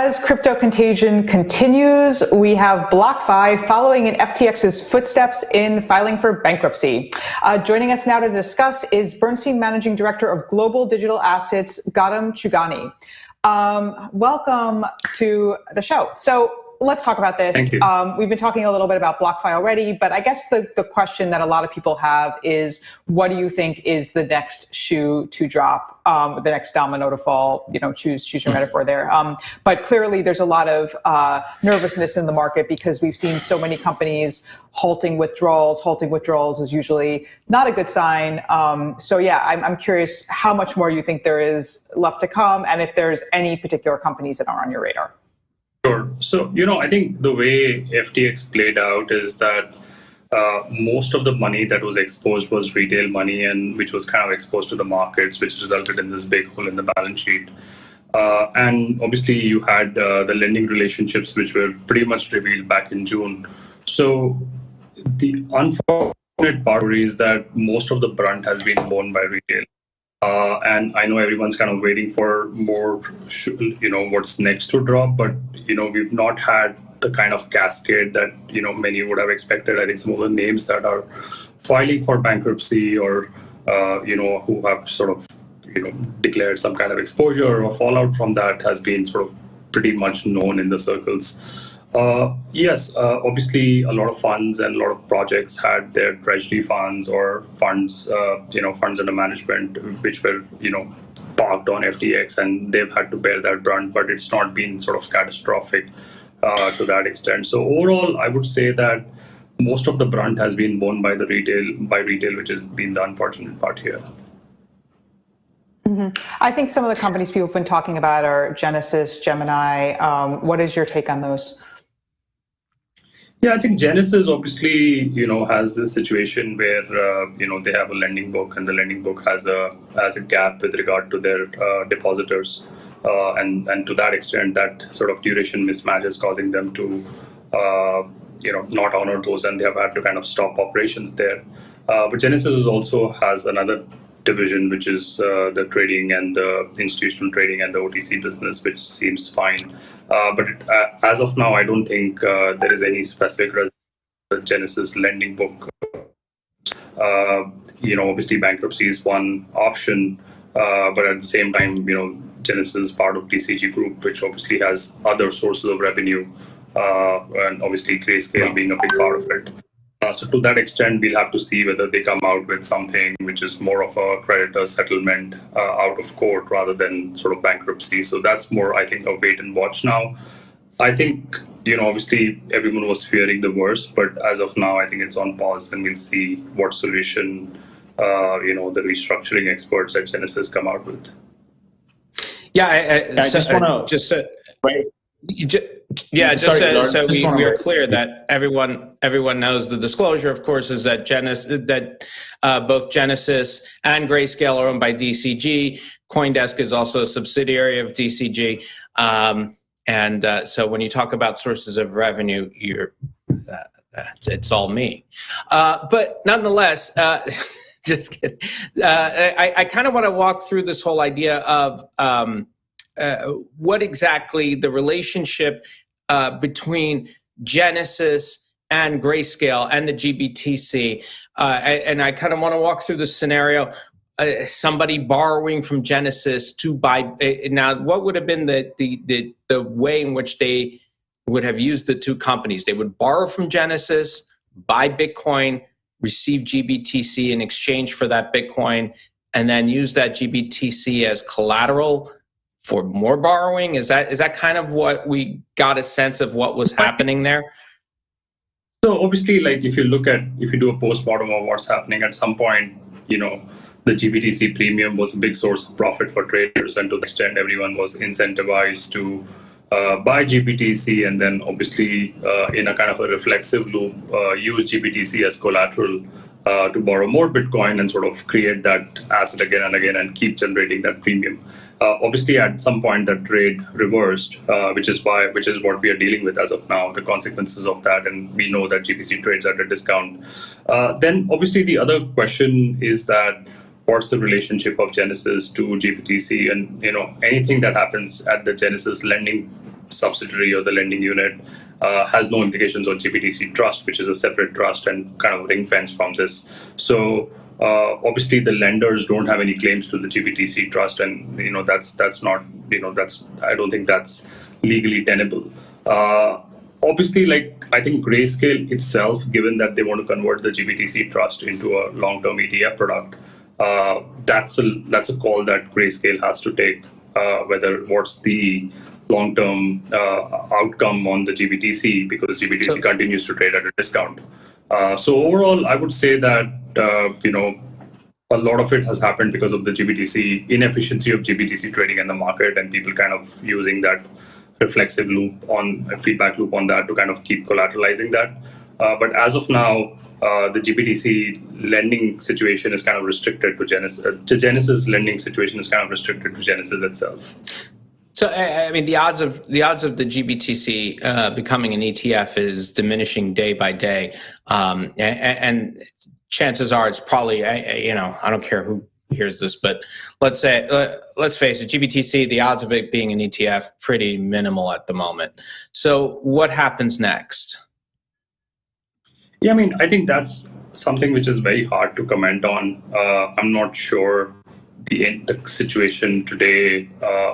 As crypto contagion continues, we have BlockFi following in FTX's footsteps in filing for bankruptcy. Joining us now to discuss is Bernstein Managing Director of Global Digital Assets, Gautam Chhugani. Welcome to the show. So let's talk about this. Thank you. We've been talking a little bit about BlockFi already, but I guess the question that a lot of people have is, what do you think is the next shoe to drop, the next domino to fall? You know, choose your metaphor there. But clearly there's a lot of nervousness in the market because we've seen so many companies halting withdrawals. Halting withdrawals is usually not a good sign. So yeah, I'm curious how much more you think there is left to come, and if there's any particular companies that are on your radar. Sure. So, I think the way FTX played out is that most of the money that was exposed was retail money, and which was kind of exposed to the markets, which resulted in this big hole in the balance sheet. And obviously, you had the lending relationships, which were pretty much revealed back in June. So the unfortunate part is that most of the brunt has been borne by retail. And I know everyone's kind of waiting for more, what's next to drop, but, we've not had the kind of cascade that, many would have expected. I think some of the names that are filing for bankruptcy or, who have sort of, declared some kind of exposure or fallout from that has been sort of pretty much known in the circles. Yes, obviously a lot of funds and a lot of projects had their treasury funds or funds, funds under management, which were, parked on FTX, and they've had to bear that brunt, but it's not been sort of catastrophic to that extent. So overall, I would say that most of the brunt has been borne by retail, which has been the unfortunate part here. Mm-hmm. I think some of the companies people have been talking about are Genesis, Gemini. What is your take on those? Yeah, I think Genesis obviously, has this situation where, they have a lending book, and the lending book has a gap with regard to their depositors. And to that extent, that sort of duration mismatch is causing them to, not honor those, and they have had to kind of stop operations there. But Genesis also has another division, which is the trading and the institutional trading and the OTC business, which seems fine. But as of now, I don't think there is any specific Genesis lending book. Obviously bankruptcy is one option, but at the same time, Genesis is part of TCG Group, which obviously has other sources of revenue, and obviously Grayscale being a big part of it. So to that extent, we'll have to see whether they come out with something which is more of a creditor settlement out of court rather than sort of bankruptcy. So that's more, I think, a wait and watch now. I think, obviously everyone was fearing the worst, but as of now, I think it's on pause, and we'll see what solution, the restructuring experts at Genesis come out with. Yeah, I just want to right. We are clear that everyone knows the disclosure, of course, is that both Genesis and Grayscale are owned by DCG. CoinDesk is also a subsidiary of DCG, and so when you talk about sources of revenue, it's all me. But nonetheless, just kidding. I kind of want to walk through this whole idea of what exactly the relationship between Genesis and Grayscale and the GBTC. And I kind of want to walk through the scenario, somebody borrowing from Genesis to buy. Now, what would have been the way in which they would have used the two companies? They would borrow from Genesis, buy Bitcoin, receive GBTC in exchange for that Bitcoin, and then use that GBTC as collateral for more borrowing? Is that kind of what we got a sense of what was happening there? So obviously, like if you do a postmortem of what's happening, at some point, the GBTC premium was a big source of profit for traders, and to the extent everyone was incentivized to buy GBTC, and then obviously in a kind of a reflexive loop, use GBTC as collateral to borrow more Bitcoin and sort of create that asset again and again and keep generating that premium. Obviously, at some point, that trade reversed, which is what we are dealing with as of now, the consequences of that, and we know that GBTC trades at a discount. Then, obviously, the other question is that what's the relationship of Genesis to GBTC, and anything that happens at the Genesis lending subsidiary or the lending unit has no implications on GBTC Trust, which is a separate trust and kind of ring fence from this. So obviously the lenders don't have any claims to the GBTC Trust, and that's not I don't think that's legally tenable. Obviously, I think Grayscale itself, given that they want to convert the GBTC Trust into a long-term ETF product, that's a call that Grayscale has to take. Whether what's the long-term outcome on the GBTC, because GBTC continues to trade at a discount. So overall, I would say that a lot of it has happened because of the GBTC inefficiency of GBTC trading in the market, and people kind of using that reflexive feedback loop on that to kind of keep collateralizing that. But as of now, the GBTC lending situation is kind of restricted to Genesis. Genesis lending situation is kind of restricted to Genesis itself. So, I mean, the odds of the GBTC becoming an ETF is diminishing day by day, and chances are it's probably I don't care who hears this, but let's face it, GBTC, the odds of it being an ETF pretty minimal at the moment. So, what happens next? Yeah, I mean, I think that's something which is very hard to comment on. I'm not sure the situation today,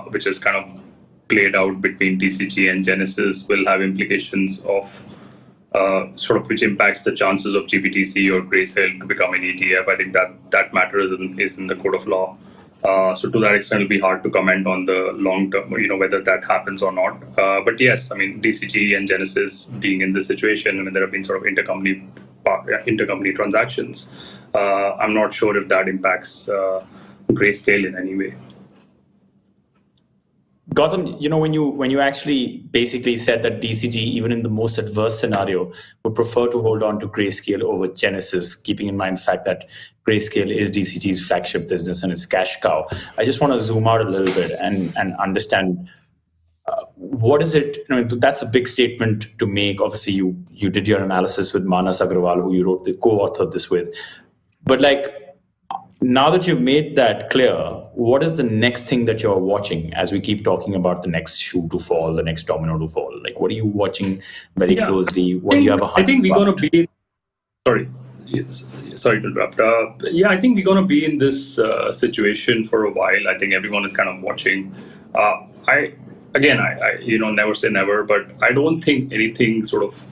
which is kind of played out between DCG and Genesis, will have implications of sort of which impacts the chances of GBTC or Grayscale to become an ETF. I think that matter is in the code of law. So to that extent, it'll be hard to comment on the long term, whether that happens or not. But yes, I mean, DCG and Genesis being in this situation, I mean, there have been sort of intercompany transactions. I'm not sure if that impacts Grayscale in any way. Gautam, when you actually basically said that DCG, even in the most adverse scenario, would prefer to hold on to Grayscale over Genesis, keeping in mind the fact that Grayscale is DCG's flagship business and its cash cow. I just want to zoom out a little bit and understand what is it. I mean, that's a big statement to make. Obviously, you did your analysis with Manas Agrawal, who you wrote the co-authored this with. But now that you've made that clear, what is the next thing that you're watching as we keep talking about the next shoe to fall, the next domino to fall? What are you watching very closely? What do you have a hunch? I think we're going to be... Sorry to interrupt. I think we're going to be in this situation for a while. I think everyone is kind of watching. I never say never, but I don't think anything sort of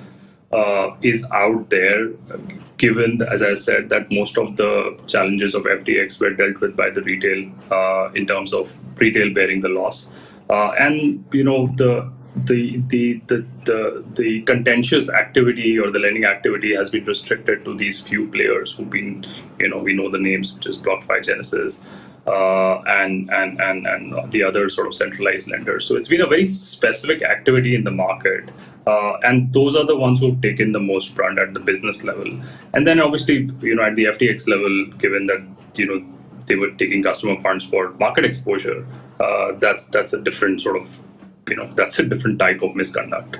is out there, given, as I said, that most of the challenges of FTX were dealt with by the retail in terms of retail bearing the loss. And the contentious activity or the lending activity has been restricted to these few players who've been, we know the names, such as BlockFi, Genesis, and the other sort of centralized lenders. So it's been a very specific activity in the market. And those are the ones who've taken the most brunt at the business level. And then obviously, at the FTX level, given that, they were taking customer funds for market exposure, that's a different sort of, that's a different type of misconduct.